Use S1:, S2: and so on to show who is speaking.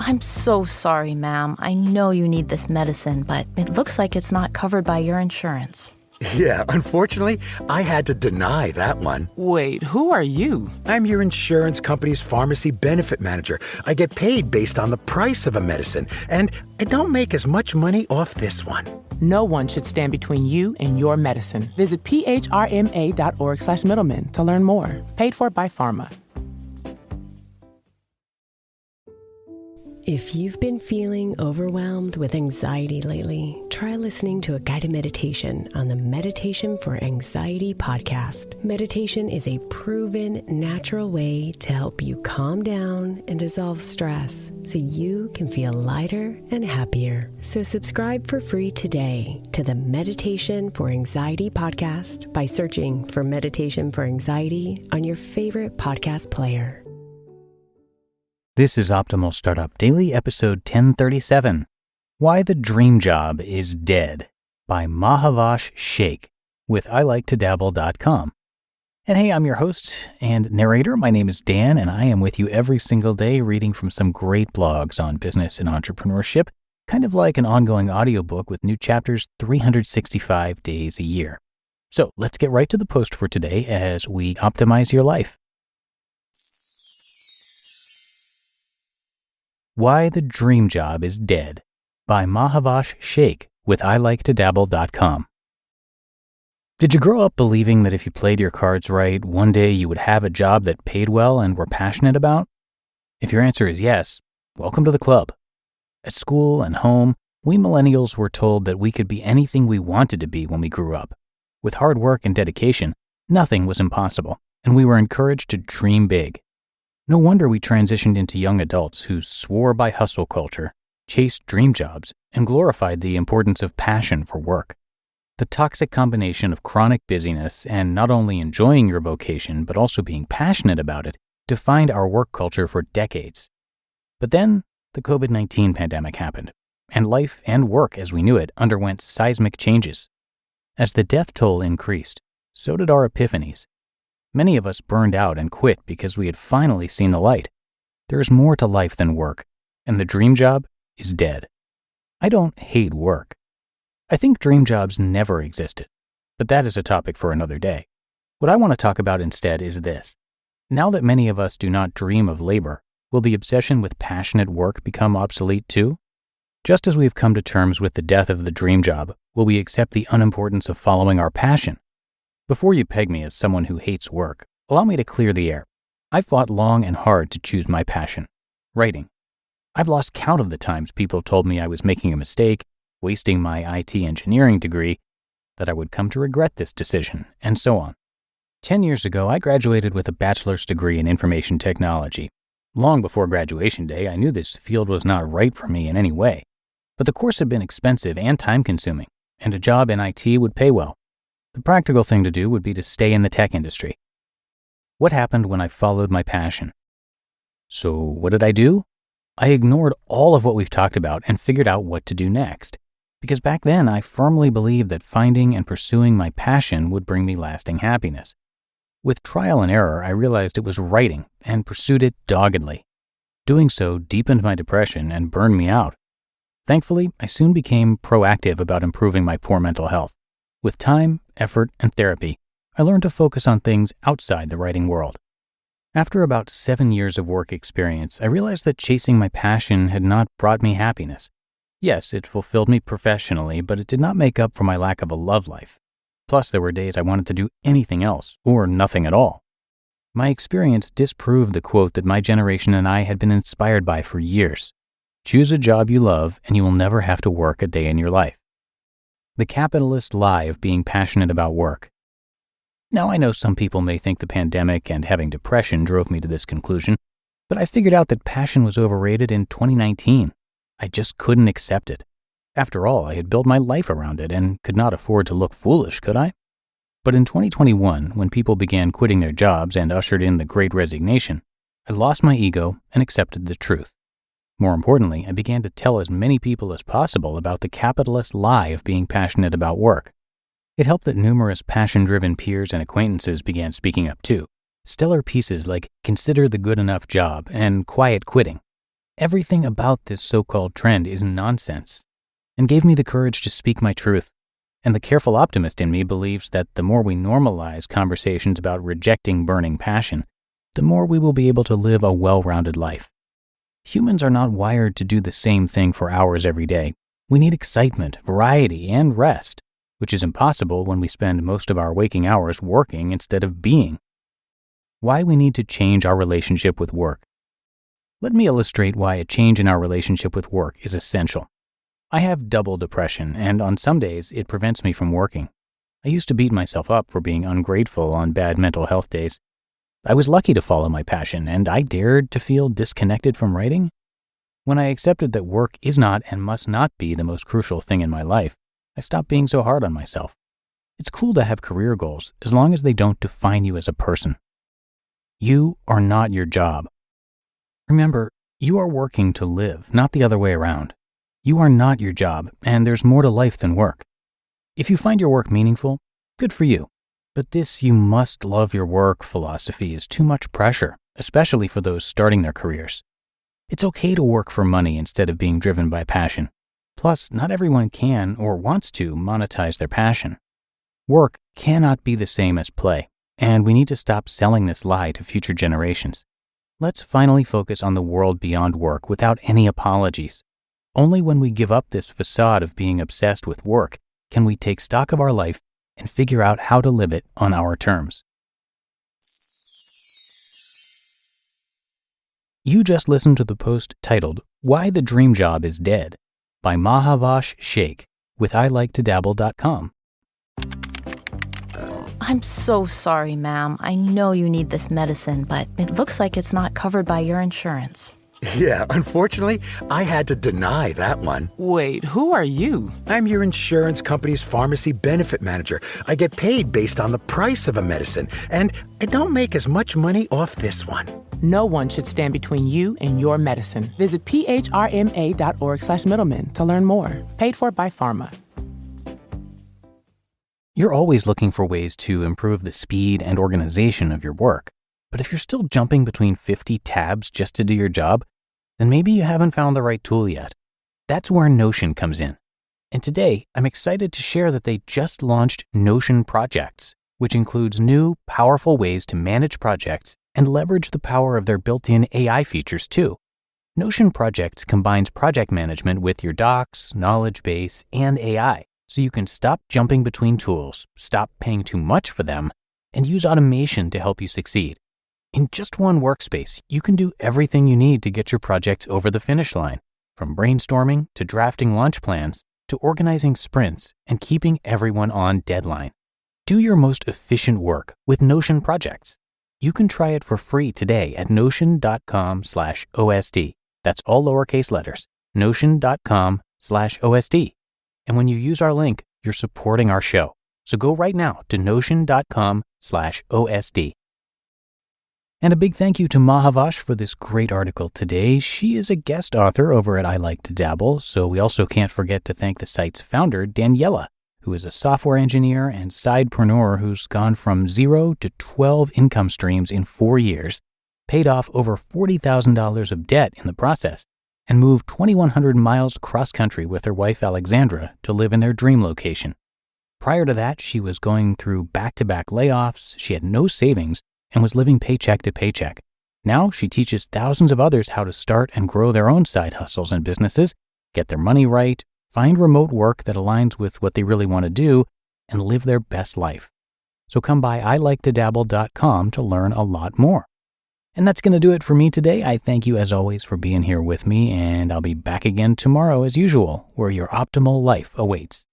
S1: I'm so sorry, ma'am. I know you need this medicine, but it looks like it's not covered by your insurance.
S2: Yeah, unfortunately, I had to deny that one.
S3: Wait, who are you?
S2: I'm your insurance company's pharmacy benefit manager. I get paid based on the price of a medicine, and I don't make as much money off this one.
S3: No one should stand between you and your medicine. Visit phrma.org/middleman to learn more. Paid for by Pharma.
S4: If you've been feeling overwhelmed with anxiety lately, try listening to a guided meditation on the Meditation for Anxiety podcast. Meditation is a proven, natural way to help you calm down and dissolve stress so you can feel lighter and happier. So subscribe for free today to the Meditation for Anxiety podcast by searching for Meditation for Anxiety on your favorite podcast player.
S5: This is Optimal Startup Daily, episode 1037, Why the Dream Job is Dead, by Mahevash Shaikh with iliketodabble.com. And hey, I'm your host and narrator. My name is Dan, and I am with you every single day reading from some great blogs on business and entrepreneurship, kind of like an ongoing audiobook with new chapters 365 days a year. So let's get right to the post for today as we optimize your life. Why the Dream Job is Dead, by Mahevash Shaikh with iliketodabble.com. Did you grow up believing that if you played your cards right, one day you would have a job that paid well and were passionate about? If your answer is yes, welcome to the club. At school and home, we millennials were told that we could be anything we wanted to be when we grew up. With hard work and dedication, nothing was impossible, and we were encouraged to dream big. No wonder we transitioned into young adults who swore by hustle culture, chased dream jobs, and glorified the importance of passion for work. The toxic combination of chronic busyness and not only enjoying your vocation but also being passionate about it defined our work culture for decades. But then the COVID-19 pandemic happened, and life and work as we knew it underwent seismic changes. As the death toll increased, so did our epiphanies. Many of us burned out and quit because we had finally seen the light. There is more to life than work, and the dream job is dead. I don't hate work. I think dream jobs never existed, but that is a topic for another day. What I want to talk about instead is this. Now that many of us do not dream of labor, will the obsession with passionate work become obsolete too? Just as we've come to terms with the death of the dream job, will we accept the unimportance of following our passion? Before you peg me as someone who hates work, allow me to clear the air. I fought long and hard to choose my passion, writing. I've lost count of the times people told me I was making a mistake, wasting my IT engineering degree, that I would come to regret this decision, and so on. 10 years ago, I graduated with a bachelor's degree in information technology. Long before graduation day, I knew this field was not right for me in any way. But the course had been expensive and time-consuming, and a job in IT would pay well. The practical thing to do would be to stay in the tech industry. What happened when I followed my passion? So what did I do? I ignored all of what we've talked about and figured out what to do next. Because back then, I firmly believed that finding and pursuing my passion would bring me lasting happiness. With trial and error, I realized it was writing and pursued it doggedly. Doing so deepened my depression and burned me out. Thankfully, I soon became proactive about improving my poor mental health. With time, effort, and therapy, I learned to focus on things outside the writing world. After about 7 years of work experience, I realized that chasing my passion had not brought me happiness. Yes, it fulfilled me professionally, but it did not make up for my lack of a love life. Plus, there were days I wanted to do anything else, or nothing at all. My experience disproved the quote that my generation and I had been inspired by for years. Choose a job you love, and you will never have to work a day in your life. The capitalist lie of being passionate about work. Now, I know some people may think the pandemic and having depression drove me to this conclusion, but I figured out that passion was overrated in 2019. I just couldn't accept it. After all, I had built my life around it and could not afford to look foolish, could I? But in 2021, when people began quitting their jobs and ushered in the Great Resignation, I lost my ego and accepted the truth. More importantly, I began to tell as many people as possible about the capitalist lie of being passionate about work. It helped that numerous passion-driven peers and acquaintances began speaking up too. Stellar pieces like Consider the Good Enough Job and Quiet Quitting. Everything about this so-called trend is nonsense and gave me the courage to speak my truth. And the careful optimist in me believes that the more we normalize conversations about rejecting burning passion, the more we will be able to live a well-rounded life. Humans are not wired to do the same thing for hours every day. We need excitement, variety, and rest, which is impossible when we spend most of our waking hours working instead of being. Why we need to change our relationship with work. Let me illustrate why a change in our relationship with work is essential. I have double depression, and on some days it prevents me from working. I used to beat myself up for being ungrateful on bad mental health days. I was lucky to follow my passion, and I dared to feel disconnected from writing. When I accepted that work is not and must not be the most crucial thing in my life, I stopped being so hard on myself. It's cool to have career goals as long as they don't define you as a person. You are not your job. Remember, you are working to live, not the other way around. You are not your job, and there's more to life than work. If you find your work meaningful, good for you. But this "you must love your work" philosophy is too much pressure, especially for those starting their careers. It's okay to work for money instead of being driven by passion. Plus, not everyone can or wants to monetize their passion. Work cannot be the same as play, and we need to stop selling this lie to future generations. Let's finally focus on the world beyond work without any apologies. Only when we give up this facade of being obsessed with work can we take stock of our life and figure out how to live it on our terms. You just listened to the post titled "Why the Dream Job is Dead" by Mahevash Shaikh with iliketodabble.com.
S1: I'm so sorry, ma'am. I know you need this medicine, but it looks like it's not covered by your insurance.
S2: Yeah, unfortunately, I had to deny that one.
S3: Wait, who are you?
S2: I'm your insurance company's pharmacy benefit manager. I get paid based on the price of a medicine, and I don't make as much money off this one.
S3: No one should stand between you and your medicine. Visit phrma.org/middleman to learn more. Paid for by Pharma.
S5: You're always looking for ways to improve the speed and organization of your work. But if you're still jumping between 50 tabs just to do your job, then maybe you haven't found the right tool yet. That's where Notion comes in. And today, I'm excited to share that they just launched Notion Projects, which includes new, powerful ways to manage projects and leverage the power of their built-in AI features too. Notion Projects combines project management with your docs, knowledge base, and AI, so you can stop jumping between tools, stop paying too much for them, and use automation to help you succeed. In just one workspace, you can do everything you need to get your projects over the finish line, from brainstorming to drafting launch plans to organizing sprints and keeping everyone on deadline. Do your most efficient work with Notion Projects. You can try it for free today at notion.com/OSD. That's all lowercase letters, notion.com/OSD. And when you use our link, you're supporting our show. So go right now to notion.com/OSD. And a big thank you to Mahevash for this great article today. She is a guest author over at I Like to Dabble, so we also can't forget to thank the site's founder, Daniella, who is a software engineer and sidepreneur who's gone from 0 to 12 income streams in 4 years, paid off over $40,000 of debt in the process, and moved 2,100 miles cross-country with her wife, Alexandra, to live in their dream location. Prior to that, she was going through back-to-back layoffs, she had no savings, and was living paycheck to paycheck. Now she teaches thousands of others how to start and grow their own side hustles and businesses, get their money right, find remote work that aligns with what they really want to do, and live their best life. So come by iliketodabble.com to learn a lot more. And that's going to do it for me today. I thank you as always for being here with me, and I'll be back again tomorrow as usual, where your optimal life awaits.